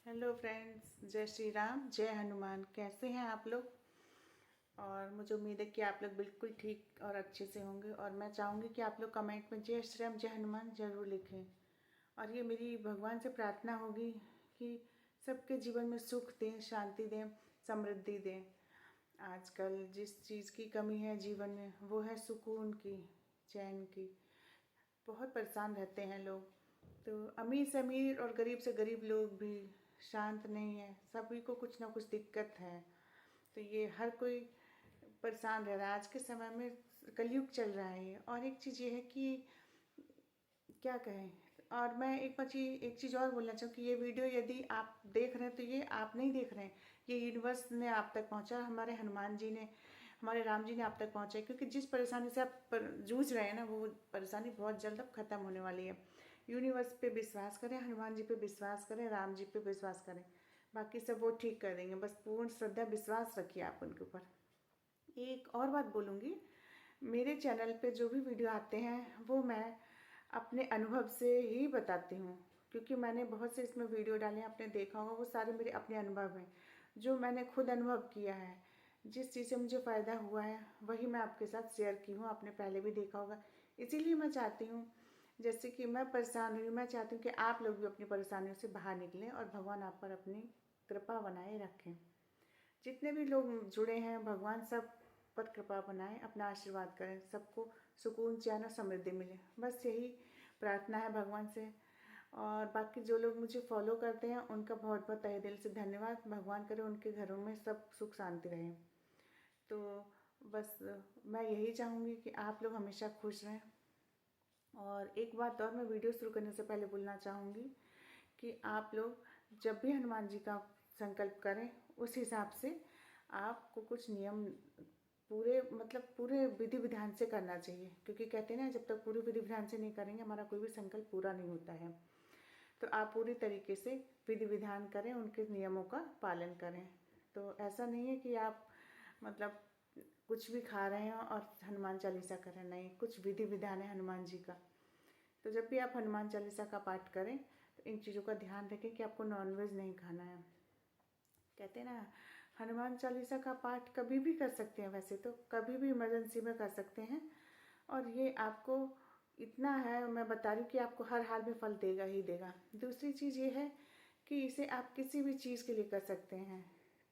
Hello friends, जय श्री राम, जय हनुमान। कैसे हैं आप लोग? और मुझे उम्मीद है कि आप लोग बिल्कुल ठीक और अच्छे से होंगे। और मैं चाहूँगी कि आप लोग कमेंट में जय श्री राम, जय हनुमान ज़रूर लिखें। और ये मेरी भगवान से प्रार्थना होगी कि सबके जीवन में सुख दें, शांति दें, समृद्धि दें। आजकल जिस चीज़ की कमी है जीवन में वो है सुकून की, चैन की। बहुत परेशान रहते हैं लोग। तो अमीर से अमीर और गरीब से गरीब लोग भी शांत नहीं है। सभी को कुछ ना कुछ दिक्कत है। तो ये हर कोई परेशान रह रहा है। आज के समय में कलयुग चल रहा है। और एक चीज़ ये है कि क्या कहें। और मैं एक चीज़ और बोलना चाहूँ कि ये वीडियो यदि आप देख रहे हैं तो ये आप नहीं देख रहे हैं, ये यूनिवर्स ने आप तक पहुँचा, हमारे हनुमान जी ने, हमारे राम जी ने आप तक पहुँचाई। क्योंकि जिस परेशानी से आप जूझ रहे हैं ना, वो परेशानी बहुत जल्द अब ख़त्म होने वाली है। यूनिवर्स पे विश्वास करें, हनुमान जी पे विश्वास करें, राम जी पे विश्वास करें। बाकी सब वो ठीक कर देंगे। बस पूर्ण श्रद्धा विश्वास रखिए आप उनके ऊपर। एक और बात बोलूँगी, मेरे चैनल पे जो भी वीडियो आते हैं वो मैं अपने अनुभव से ही बताती हूँ। क्योंकि मैंने बहुत से इसमें वीडियो डाले हैं, आपने देखा होगा, वो सारे मेरे अपने अनुभव हैं जो मैंने खुद अनुभव किया है। जिस चीज़ से मुझे फ़ायदा हुआ है वही मैं आपके साथ शेयर की हूँ। आपने पहले भी देखा होगा। इसीलिए मैं चाहती हूँ, जैसे कि मैं परेशान हुई, मैं चाहती हूँ कि आप लोग भी अपनी परेशानियों से बाहर निकलें और भगवान आप पर अपनी कृपा बनाए रखें। जितने भी लोग जुड़े हैं, भगवान सब पर कृपा बनाए, अपना आशीर्वाद करें, सबको सुकून, चैन और समृद्धि मिले। बस यही प्रार्थना है भगवान से। और बाकी जो लोग मुझे फॉलो करते हैं उनका बहुत बहुत तहे दिल से धन्यवाद। भगवान करे उनके घरों में सब सुख शांति रहे। तो बस मैं यही चाहूँगी कि आप लोग हमेशा खुश रहें। और एक बात और मैं वीडियो शुरू करने से पहले बोलना चाहूँगी कि आप लोग जब भी हनुमान जी का संकल्प करें उस हिसाब से आपको कुछ नियम पूरे विधि विधान से करना चाहिए। क्योंकि कहते हैं ना, जब तक पूरे विधि विधान से नहीं करेंगे हमारा कोई भी संकल्प पूरा नहीं होता है। तो आप पूरी तरीके से विधि विधान करें, उनके नियमों का पालन करें। तो ऐसा नहीं है कि आप मतलब कुछ भी खा रहे हैं और हनुमान चालीसा कर रहे हैं, नहीं, कुछ विधि विधान है हनुमान जी का। तो जब भी आप हनुमान चालीसा का पाठ करें तो इन चीज़ों का ध्यान रखें कि आपको नॉनवेज नहीं खाना है। कहते हैं ना, हनुमान चालीसा का पाठ कभी भी कर सकते हैं, वैसे तो कभी भी इमरजेंसी में कर सकते हैं। और ये आपको इतना है, मैं बता रही हूँ कि आपको हर हाल में फल देगा ही देगा। दूसरी चीज़ ये है कि इसे आप किसी भी चीज़ के लिए कर सकते हैं।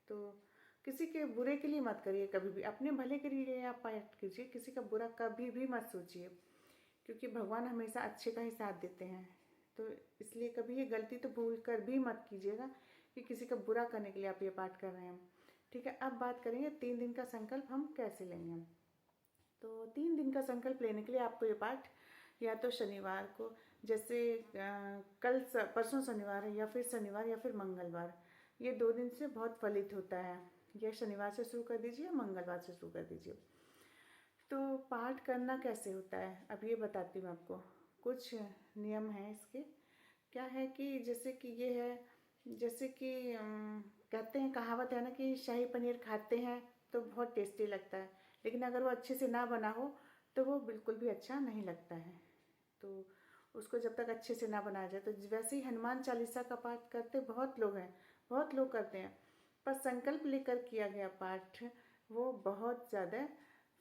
तो किसी के बुरे के लिए मत करिए, कभी भी अपने भले के लिए आप पाठ कीजिए, किसी का बुरा कभी भी मत सोचिए। क्योंकि भगवान हमेशा अच्छे का ही साथ देते हैं। तो इसलिए कभी ये गलती तो भूल कर भी मत कीजिएगा कि किसी का बुरा करने के लिए आप ये पाठ कर रहे हैं। ठीक है, अब बात करेंगे 3 दिन का संकल्प हम कैसे लेंगे। तो 3 दिन का संकल्प लेने के लिए आपको ये पाठ या तो शनिवार को, जैसे परसों शनिवार है, या फिर शनिवार या फिर मंगलवार, ये 2 दिन से बहुत फलित होता है। या शनिवार से शुरू कर दीजिए, मंगलवार से शुरू कर दीजिए। तो पाठ करना कैसे होता है अब ये बताती हूँ आपको। कुछ नियम हैं इसके। क्या है कि जैसे कि ये है, जैसे कि कहते हैं, कहावत है ना कि शाही पनीर खाते हैं तो बहुत टेस्टी लगता है, लेकिन अगर वो अच्छे से ना बना हो तो वो बिल्कुल भी अच्छा नहीं लगता है। तो उसको जब तक अच्छे से ना बनाया जाए, तो वैसे ही हनुमान चालीसा का पाठ करते बहुत लोग हैं, बहुत लोग करते हैं, पर संकल्प लेकर किया गया पाठ वो बहुत ज़्यादा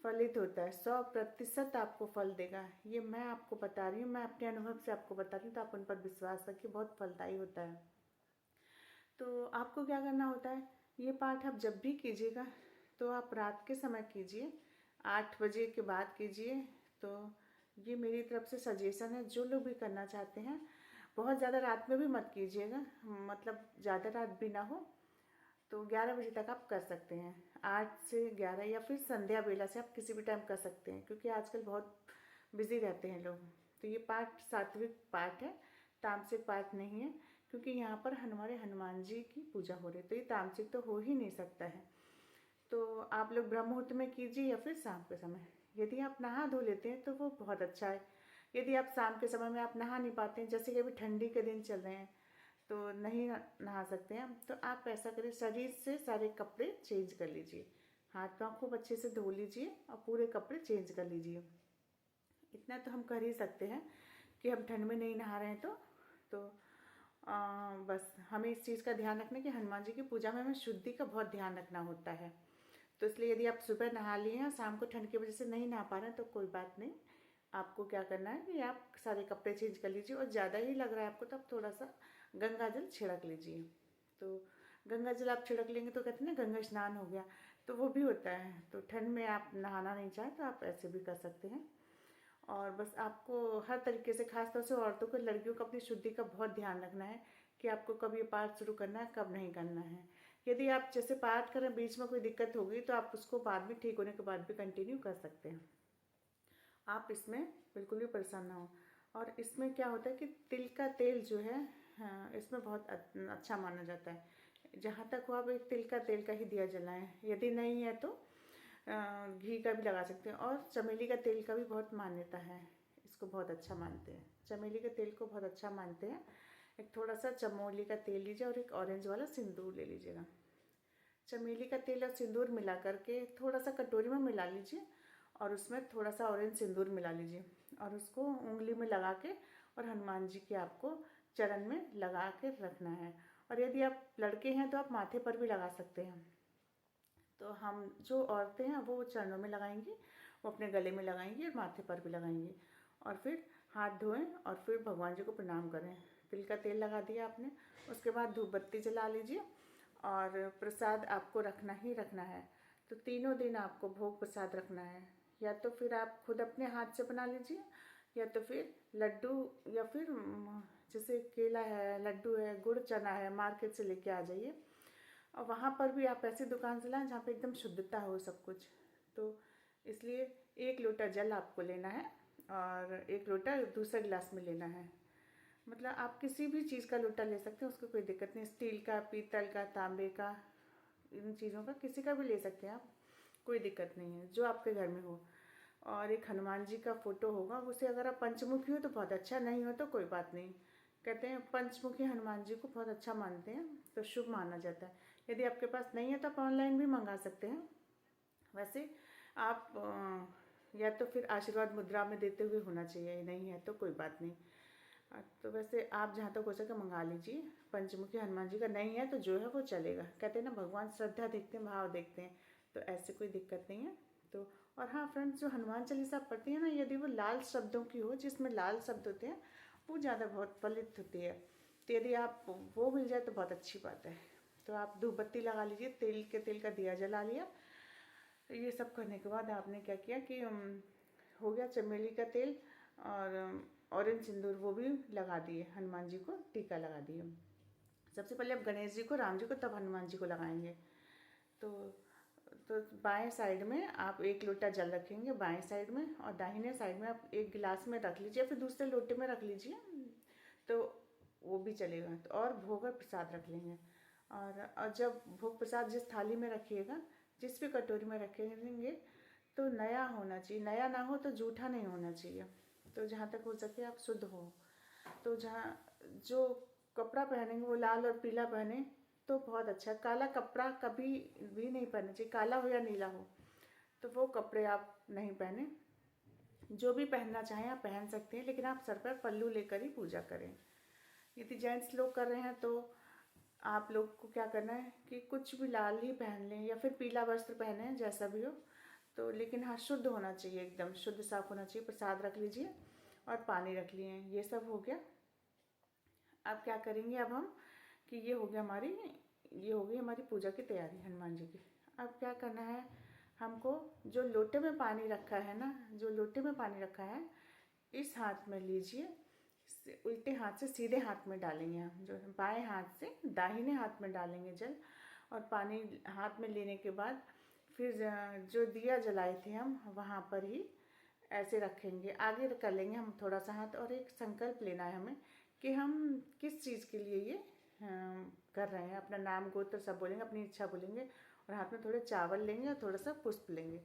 फलित होता है। 100% आपको फल देगा। ये मैं आपको बता रही हूँ, मैं अपने अनुभव से आपको बता रही हूँ। तो आप उन पर विश्वास रखिए, बहुत फलदायी होता है। तो आपको क्या करना होता है, ये पाठ आप जब भी कीजिएगा तो आप रात के समय कीजिए, 8 बजे के बाद कीजिए। तो ये मेरी तरफ से सजेशन है, जो लोग भी करना चाहते हैं। बहुत ज़्यादा रात में भी मत कीजिएगा, मतलब ज़्यादा रात भी ना हो। तो 11 बजे तक आप कर सकते हैं, 8 से 11, या फिर संध्या बेला से आप किसी भी टाइम कर सकते हैं। क्योंकि आजकल बहुत बिजी रहते हैं लोग। तो ये पाठ सात्विक पाठ है, तामसिक पाठ नहीं है। क्योंकि यहाँ पर हमारे हनुमान जी की पूजा हो रही है, तो ये तामसिक तो हो ही नहीं सकता है। तो आप लोग ब्रह्म मुहूर्त में कीजिए या फिर शाम के समय। यदि आप नहा धो लेते हैं तो वो बहुत अच्छा है। यदि आप शाम के समय में आप नहा नहीं पाते हैं, जैसे कि अभी ठंडी के दिन चल रहे हैं तो नहीं नहा सकते हैं, तो आप ऐसा करिए, शरीर से सारे कपड़े चेंज कर लीजिए, हाथ पाँव खूब अच्छे से धो लीजिए और पूरे कपड़े चेंज कर लीजिए। इतना तो हम कर ही सकते हैं कि हम ठंड में नहीं नहा रहे हैं तो बस हमें इस चीज़ का ध्यान रखना है कि हनुमान जी की पूजा में हमें शुद्धि का बहुत ध्यान रखना होता है। तो इसलिए यदि आप सुबह नहा लिए हैं, शाम को ठंड की वजह से नहीं नहा पा रहे हैं, तो कोई बात नहीं। आपको क्या करना है कि आप सारे कपड़े चेंज कर लीजिए, और ज़्यादा ही लग रहा है आपको तो आप थोड़ा सा गंगा जल छिड़क लीजिए। तो गंगा जल आप छिड़क लेंगे तो कहते हैं ना गंगा स्नान हो गया, तो वो भी होता है। तो ठंड में आप नहाना नहीं चाहें तो आप ऐसे भी कर सकते हैं। और बस आपको हर तरीके से, खास तौर से औरतों को, लड़कियों को अपनी शुद्धि का बहुत ध्यान रखना है कि आपको कब ये पाठ शुरू करना है, कब नहीं करना है। यदि आप जैसे पाठ करें, बीच में कोई दिक्कत होगी तो आप उसको बाद में, ठीक होने के बाद भी कंटिन्यू कर सकते हैं। आप इसमें बिल्कुल भी परेशान ना हो। और इसमें क्या होता है कि तिल का तेल जो है, हाँ, इसमें बहुत अच्छा माना जाता है। जहाँ तक हो आप एक तिल का तेल का ही दिया जलाएं, यदि नहीं है तो घी का भी लगा सकते हैं। और चमेली का तेल का भी बहुत मान्यता है, इसको बहुत अच्छा मानते हैं, चमेली के तेल को बहुत अच्छा मानते हैं। एक थोड़ा सा चमेली का तेल लीजिए और एक ऑरेंज वाला सिंदूर ले लीजिएगा। चमेली का तेल और सिंदूर मिला करके थोड़ा सा कटोरी में मिला लीजिए, और उसमें थोड़ा सा ऑरेंज सिंदूर मिला लीजिए, और उसको उंगली में लगा के और हनुमान जी के आपको चरण में लगा के रखना है। और यदि आप लड़के हैं तो आप माथे पर भी लगा सकते हैं। तो हम जो औरतें हैं वो चरणों में लगाएंगी, वो अपने गले में लगाएंगी और माथे पर भी लगाएंगी। और फिर हाथ धोएं और फिर भगवान जी को प्रणाम करें। तिल का तेल लगा दिया आपने, उसके बाद धूप बत्ती जला लीजिए, और प्रसाद आपको रखना ही रखना है। तो तीनों दिन आपको भोग प्रसाद रखना है। या तो फिर आप खुद अपने हाथ से बना लीजिए, या तो फिर लड्डू, या फिर जैसे केला है, लड्डू है, गुड़ चना है, मार्केट से लेके आ जाइए। और वहाँ पर भी आप ऐसी दुकान से लाएं जहाँ पे एकदम शुद्धता हो सब कुछ। तो इसलिए 1 लोटा जल आपको लेना है, और 1 लोटा दूसरे गिलास में लेना है। मतलब आप किसी भी चीज़ का लोटा ले सकते हैं, उसको कोई दिक्कत नहीं, स्टील का, पीतल का, तांबे का, इन चीज़ों का किसी का भी ले सकते हैं आप, कोई दिक्कत नहीं है, जो आपके घर में हो। और एक हनुमान जी का फोटो होगा, उसे अगर आप पंचमुखी हो तो बहुत अच्छा, नहीं हो तो कोई बात नहीं। कहते हैं पंचमुखी हनुमान जी को बहुत अच्छा मानते हैं, तो शुभ माना जाता है। यदि आपके पास नहीं है तो आप ऑनलाइन भी मंगा सकते हैं। वैसे आप या तो फिर आशीर्वाद मुद्रा में देते हुए होना चाहिए, नहीं है तो कोई बात नहीं। तो वैसे आप जहाँ तक हो सके मंगा लीजिए। पंचमुखी हनुमान जी का नहीं है तो जो है वो चलेगा। कहते हैं ना भगवान श्रद्धा देखते हैं, भाव देखते हैं, तो ऐसे कोई दिक्कत नहीं है। तो और हाँ फ्रेंड्स, जो हनुमान चालीसा पढ़ती है ना, यदि वो लाल शब्दों की हो, जिसमें लाल शब्द होते हैं, वो ज़्यादा बहुत फलित होती है। तो यदि आप वो मिल जाए तो बहुत अच्छी बात है। तो आप धूप बत्ती लगा लीजिए, तेल का दिया जला लिया। तो ये सब करने के बाद आपने क्या किया कि हो गया चमेली का तेल और ऑरेंज सिंदूर, वो भी लगा दिए, हनुमान जी को टीका लगा दिए। सबसे पहले आप गणेश जी को, राम जी को, तब हनुमान जी को लगाएंगे। तो तो बाएं साइड में आप 1 लोटा जल रखेंगे, बाएं साइड में, और दाहिने साइड में आप 1 गिलास में रख लीजिए, फिर दूसरे लोटे में रख लीजिए, तो वो भी चलेगा। तो और भोग और प्रसाद रख लेंगे। और जब भोग प्रसाद जिस थाली में रखिएगा, जिस भी कटोरी में रखेंगे, तो नया होना चाहिए, नया ना हो तो जूठा नहीं होना चाहिए। तो जहाँ तक हो सके आप शुद्ध हो। तो जहाँ जो कपड़ा पहनेंगे वो लाल और पीला पहने तो बहुत अच्छा। काला कपड़ा कभी भी नहीं पहनना चाहिए, काला हो या नीला हो, तो वो कपड़े आप नहीं पहने। जो भी पहनना चाहें आप पहन सकते हैं, लेकिन आप सर पर पल्लू लेकर ही पूजा करें। यदि जेंट्स लोग कर रहे हैं तो आप लोग को क्या करना है कि कुछ भी लाल ही पहन लें, या फिर पीला वस्त्र पहने, जैसा भी हो। तो लेकिन हाँ, शुद्ध होना चाहिए, एकदम शुद्ध साफ होना चाहिए। प्रसाद रख लीजिए और पानी रख लिए, ये सब हो गया। अब क्या करेंगे, अब हम कि ये हो गई हमारी पूजा की तैयारी हनुमान जी की। अब क्या करना है हमको, जो लोटे में पानी रखा है ना, जो लोटे में पानी रखा है, इस हाथ में लीजिए, उल्टे हाथ से सीधे हाथ में डालेंगे हम, जो बाएं हाथ से दाहिने हाथ में डालेंगे जल। और पानी हाथ में लेने के बाद फिर जो दिया जलाए थे हम वहाँ पर ही ऐसे रखेंगे, आगे कर लेंगे हम थोड़ा सा हाथ, और एक संकल्प लेना है हमें कि हम किस चीज़ के लिए ये कर रहे हैं। अपना नाम गोत्र सब बोलेंगे, अपनी इच्छा बोलेंगे, और हाथ में थोड़े चावल लेंगे और थोड़ा सा पुष्प लेंगे,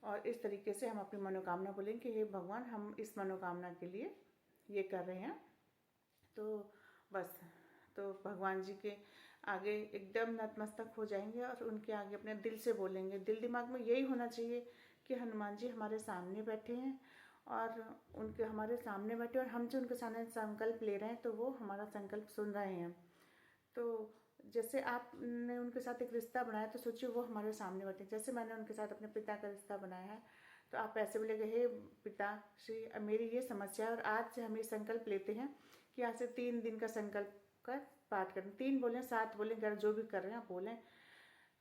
और इस तरीके से हम अपनी मनोकामना बोलेंगे कि हे भगवान, हम इस मनोकामना के लिए ये कर रहे हैं। तो बस, तो भगवान जी के आगे एकदम नतमस्तक हो जाएंगे, और उनके आगे अपने दिल से बोलेंगे। दिल दिमाग में यही होना चाहिए कि हनुमान जी हमारे सामने बैठे हैं, और उनके हमारे सामने बैठे और हम जो उनके सामने संकल्प ले रहे हैं तो वो हमारा संकल्प सुन रहे हैं। तो जैसे आपने उनके साथ एक रिश्ता बनाया तो सोचिए वो हमारे सामने बैठे, जैसे मैंने उनके साथ अपने पिता का रिश्ता बनाया है तो आप ऐसे बोलेंगे, हे पिता श्री, मेरी ये समस्या है और आज से हम ये संकल्प लेते हैं कि आज से 3 दिन का संकल्प का पाठ करें। 3 बोलें 7 बोलें, घर जो भी कर रहे हैं आप बोलें,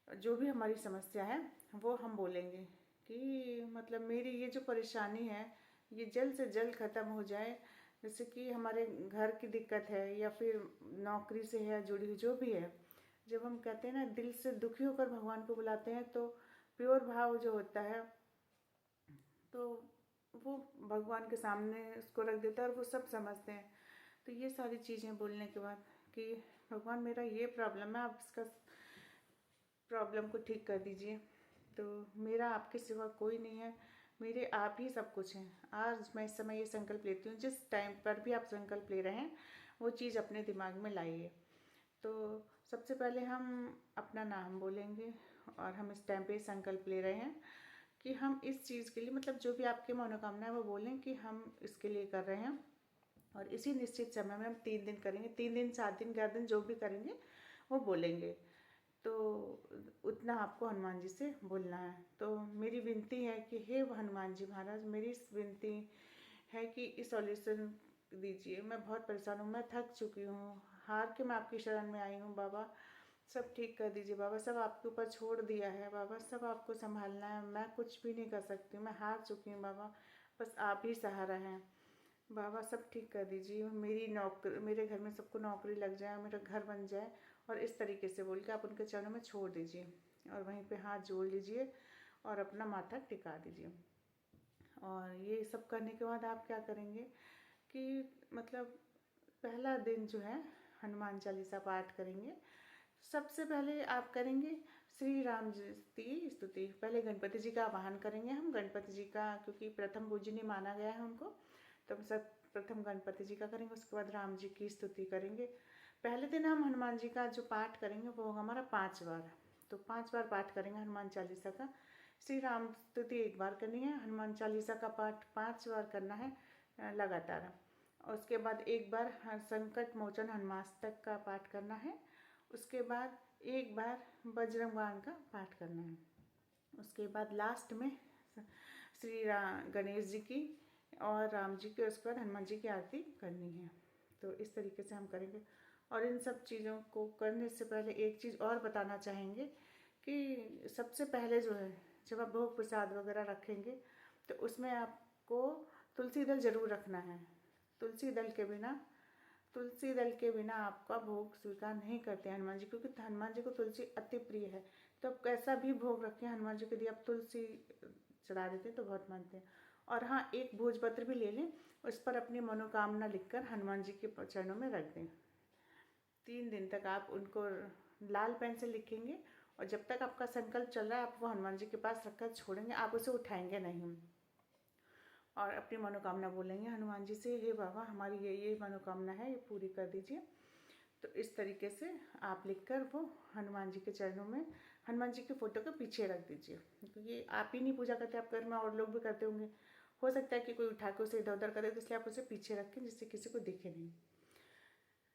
जो भी हमारी समस्या है वो हम बोलेंगे कि मतलब मेरी ये जो परेशानी है ये जल्द से जल्द ख़त्म हो जाए। जैसे कि हमारे घर की दिक्कत है या फिर नौकरी से है जुड़ी हुई जो भी है, जब हम कहते हैं ना दिल से दुखी होकर भगवान को बुलाते हैं तो प्योर भाव जो होता है तो वो भगवान के सामने उसको रख देता है और वो सब समझते हैं। तो ये सारी चीज़ें बोलने के बाद कि भगवान मेरा ये प्रॉब्लम है, आप इसका प्रॉब्लम को ठीक कर दीजिए। तो मेरा आपके सिवा कोई नहीं है, मेरे आप ही सब कुछ हैं। आज मैं इस समय ये संकल्प लेती हूँ, जिस टाइम पर भी आप संकल्प ले रहे हैं वो चीज़ अपने दिमाग में लाइए। तो सबसे पहले हम अपना नाम बोलेंगे और हम इस टाइम पे संकल्प ले रहे हैं कि हम इस चीज़ के लिए, मतलब जो भी आपकी मनोकामना है वो बोलें कि हम इसके लिए कर रहे हैं और इसी निश्चित समय में हम 3 दिन करेंगे। 3 दिन 7 दिन 11 दिन जो भी करेंगे वो बोलेंगे। तो उतना आपको हनुमान जी से बोलना है। तो मेरी विनती है कि हे हनुमान जी महाराज, मेरी इस विनती है कि इस सॉल्यूशन दीजिए। मैं बहुत परेशान हूँ, मैं थक चुकी हूँ, हार के मैं आपकी शरण में आई हूँ बाबा। सब ठीक कर दीजिए बाबा, सब आपके ऊपर छोड़ दिया है बाबा, सब आपको संभालना है, मैं कुछ भी नहीं कर सकती, मैं हार चुकी हूँ बाबा, बस आप ही सहारा हैं बाबा। सब ठीक कर दीजिए, मेरी नौकरी, मेरे घर में सबको नौकरी लग जाए, मेरा घर बन जाए। और इस तरीके से बोल के आप उनके चरणों में छोड़ दीजिए और वहीं पे हाथ जोड़ लीजिए और अपना माथा टिका दीजिए। और ये सब करने के बाद आप क्या करेंगे कि मतलब पहला दिन जो है हनुमान चालीसा पाठ करेंगे। सबसे पहले आप करेंगे श्री राम जी की स्तुति। पहले गणपति जी का आवाहन करेंगे हम, गणपति जी का, क्योंकि प्रथम पूजनीय माना गया है उनको, तो हम सब प्रथम गणपति जी का करेंगे, उसके बाद राम जी की स्तुति करेंगे। पहले दिन हम हनुमान जी का जो पाठ करेंगे वो होगा हमारा 5 बार, तो 5 बार पाठ करेंगे हनुमान चालीसा का। श्री राम स्तुति 1 बार करनी है, हनुमान चालीसा का पाठ 5 बार करना है लगातार। और उसके बाद 1 बार संकट मोचन हनुमाष्टक का पाठ करना है। उसके बाद 1 बार बजरंग बाण का पाठ करना है। उसके बाद लास्ट में श्री गणेश जी की और राम जी की, उसके बाद हनुमान जी की आरती करनी है। तो इस तरीके से हम करेंगे। और इन सब चीज़ों को करने से पहले एक चीज़ और बताना चाहेंगे कि सबसे पहले जो है जब आप भोग प्रसाद वगैरह रखेंगे तो उसमें आपको तुलसी दल ज़रूर रखना है। तुलसी दल के बिना आपका भोग स्वीकार नहीं करते हनुमान जी, क्योंकि हनुमान जी को तुलसी अति प्रिय है। तो आप कैसा भी भोग रखें हनुमान जी के लिए, आप तुलसी चढ़ा देते हैं तो बहुत मानते हैं। और हाँ, एक भोजपत्र भी ले लें, उस पर अपनी मनोकामना लिखकर हनुमान जी के चरणों में रख दें। 3 दिन तक आप उनको लाल पेन से लिखेंगे और जब तक आपका संकल्प चल रहा है आप वो हनुमान जी के पास रखकर छोड़ेंगे, आप उसे उठाएंगे नहीं। और अपनी मनोकामना बोलेंगे हनुमान जी से, हे बाबा हमारी ये मनोकामना है, ये पूरी कर दीजिए। तो इस तरीके से आप लिखकर वो हनुमान जी के चरणों में, हनुमान जी के फोटो के पीछे रख दीजिए, क्योंकि आप ही नहीं पूजा करते, आप घर में और लोग भी करते होंगे, हो सकता है कि कोई उठा के उसे इधर उधर करे, तो इसलिए आप उसे पीछे रखें जिससे किसी को दिखे नहीं।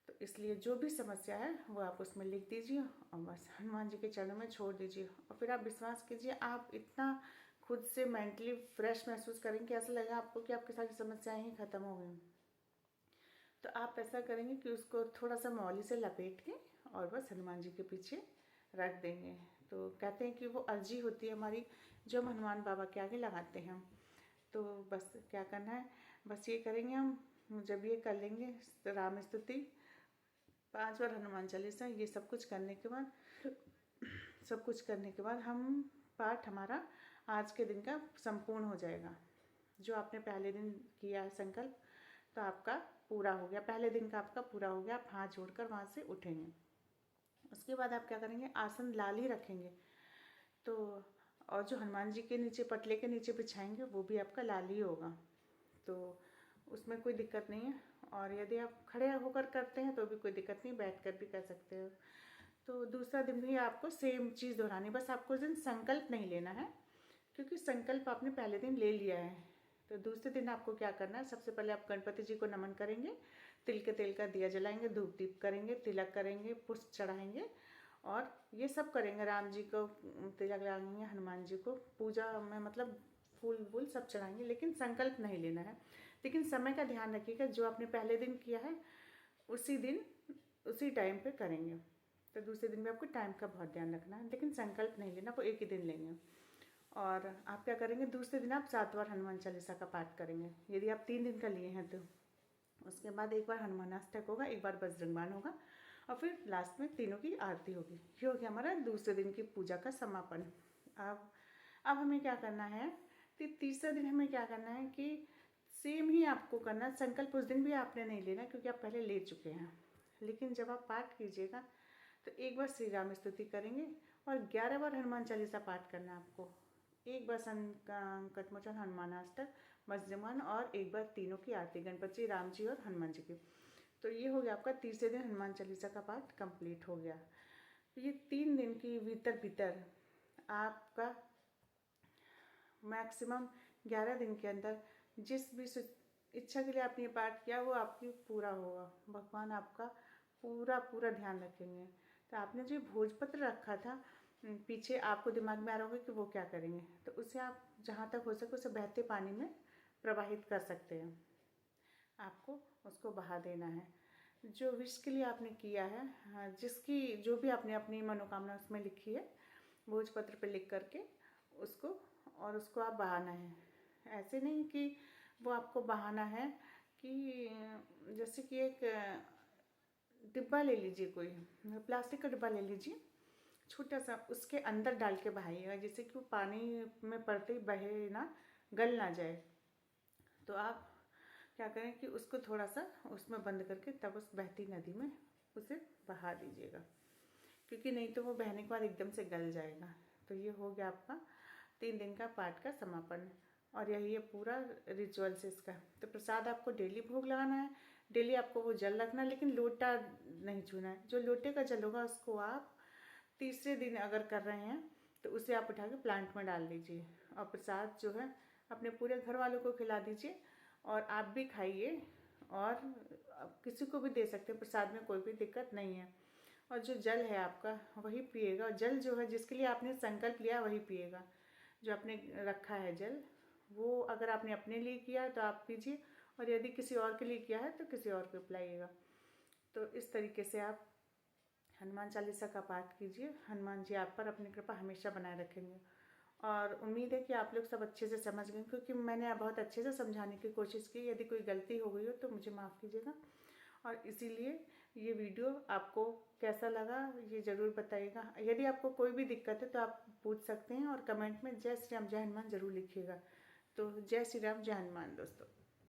तो इसलिए जो भी समस्या है वो आप उसमें लिख दीजिए और बस हनुमान जी के चरणों में छोड़ दीजिए। और फिर आप विश्वास कीजिए, आप इतना खुद से मेंटली फ्रेश महसूस करेंगे, ऐसा लगेगा आपको कि आपकी सारी समस्याएं ही ख़त्म हो गई। तो आप ऐसा करेंगे कि उसको थोड़ा सा मौली से लपेट के और बस हनुमान जी के पीछे रख देंगे। तो कहते हैं कि वो अर्जी होती है हमारी जो हम हनुमान बाबा के आगे लगाते हैं। तो बस क्या करना है, बस ये करेंगे हम, जब ये कर लेंगे राम स्तुति 5 बार हनुमान चालीसा, ये सब कुछ करने के बाद हम पाठ हमारा आज के दिन का संपूर्ण हो जाएगा। जो आपने पहले दिन किया है संकल्प, तो आपका पूरा हो गया, पहले दिन का आपका पूरा हो गया। आप हाथ जोड़कर वहाँ से उठेंगे। उसके बाद आप क्या करेंगे, आसन लाल ही रखेंगे। तो और जो हनुमान जी के नीचे पटले के नीचे बिछाएंगे वो भी आपका लाल ही होगा, तो उसमें कोई दिक्कत नहीं है। और यदि आप खड़े होकर करते हैं तो भी कोई दिक्कत नहीं, बैठ कर भी कर सकते हो। तो दूसरा दिन भी आपको सेम चीज़ दोहरानी, बस आपको उस दिन संकल्प नहीं लेना है, क्योंकि संकल्प आपने पहले दिन ले लिया है तो दूसरे दिन आपको क्या करना है, सबसे पहले आप गणपति जी को नमन करेंगे, तिल के तेल का दिया जलाएंगे, धूप दीप करेंगे, तिलक करेंगे, पुष्प चढ़ाएंगे और ये सब करेंगे। राम जी को तिलक लगाएंगे, हनुमान जी को पूजा में मतलब फूल वूल सब चढ़ाएंगे, लेकिन संकल्प नहीं लेना है। लेकिन समय का ध्यान रखिएगा, जो आपने पहले दिन किया है उसी दिन उसी टाइम पे करेंगे। तो दूसरे दिन भी आपको टाइम का बहुत ध्यान रखना है, लेकिन संकल्प नहीं लेना, वो एक ही दिन लेंगे। और आप क्या करेंगे, दूसरे दिन आप 7 बार हनुमान चालीसा का पाठ करेंगे, यदि आप 3 दिन का लिए हैं तो। उसके बाद एक बार हनुमानाष्टक होगा, एक बार बजरंगबाण होगा और फिर लास्ट में तीनों की आरती होगी। ये हो गया हमारा दूसरे दिन की पूजा का समापन। अब हमें क्या करना है कि तीसरा दिन हमें क्या करना है कि सेम ही आपको करना। संकल्प उस दिन भी आपने नहीं लेना क्योंकि आप पहले ले चुके हैं, लेकिन जब आप पाठ कीजिएगा तो एक बार श्री राम स्तुति करेंगे और 11 बार हनुमान चालीसा पाठ करना है आपको। एक बार संकट मोचन हनुमानाष्टक, बजरंगबाण और एक बार तीनों की आरती, गणपति जी, राम जी और हनुमान जी की। तो ये हो गया आपका तीसरे दिन हनुमान चालीसा का पाठ कंप्लीट हो गया। ये 3 दिन की भीतर आपका मैक्सिमम 11 दिन के अंदर जिस भी इच्छा के लिए आपने ये पाठ किया वो आपकी पूरा होगा। भगवान आपका पूरा ध्यान रखेंगे। तो आपने जो भोजपत्र रखा था पीछे, आपको दिमाग में आ रहा होगा कि वो क्या करेंगे, तो उसे आप जहाँ तक हो सके उसे बहते पानी में प्रवाहित कर सकते हैं। आपको उसको बहा देना है। जो विश के लिए आपने किया है, जिसकी जो भी आपने अपनी मनोकामना उसमें लिखी है, भोजपत्र पे लिख करके उसको आप बहाना है। ऐसे नहीं कि वो आपको बहाना है कि जैसे कि एक डिब्बा ले लीजिए, कोई प्लास्टिक का डिब्बा ले लीजिए छोटा सा, उसके अंदर डाल के बहाइएगा, जिससे कि वो पानी में पड़ते ही बहे ना, गल ना जाए। तो आप क्या करें कि उसको थोड़ा सा उसमें बंद करके तब उस बहती नदी में उसे बहा दीजिएगा, क्योंकि नहीं तो वो बहने के बाद एकदम से गल जाएगा। तो ये हो गया आपका 3 दिन का पाठ का समापन और यही है पूरा रिचुअल्स इसका। तो प्रसाद आपको डेली भोग लगाना है, डेली आपको वो जल रखना है, लेकिन लोटा नहीं छूना है। जो लोटे का जल होगा उसको आप तीसरे दिन अगर कर रहे हैं तो उसे आप उठा के प्लांट में डाल दीजिए और प्रसाद जो है अपने पूरे घर वालों को खिला दीजिए और आप भी खाइए और किसी को भी दे सकते हैं। प्रसाद में कोई भी दिक्कत नहीं है। और जो जल है आपका वही पिएगा, और जल जो है जिसके लिए आपने संकल्प लिया वही पिएगा। जो आपने रखा है जल, वो अगर आपने अपने लिए किया है तो आप पीजिए, और यदि किसी और के लिए किया है तो किसी और को पिलाइएगा। तो इस तरीके से आप हनुमान चालीसा का पाठ कीजिए। हनुमान जी आप पर अपनी कृपा हमेशा बनाए रखेंगे। और उम्मीद है कि आप लोग सब अच्छे से समझ गए, क्योंकि मैंने बहुत अच्छे से समझाने की कोशिश की। यदि कोई गलती हो गई हो तो मुझे माफ़ कीजिएगा। और इसीलिए ये वीडियो आपको कैसा लगा ये ज़रूर बताइएगा। यदि आपको कोई भी दिक्कत है तो आप पूछ सकते हैं और कमेंट में जय श्री राम जय हनुमान ज़रूर लिखिएगा। तो जय श्री राम जय हनुमान दोस्तों।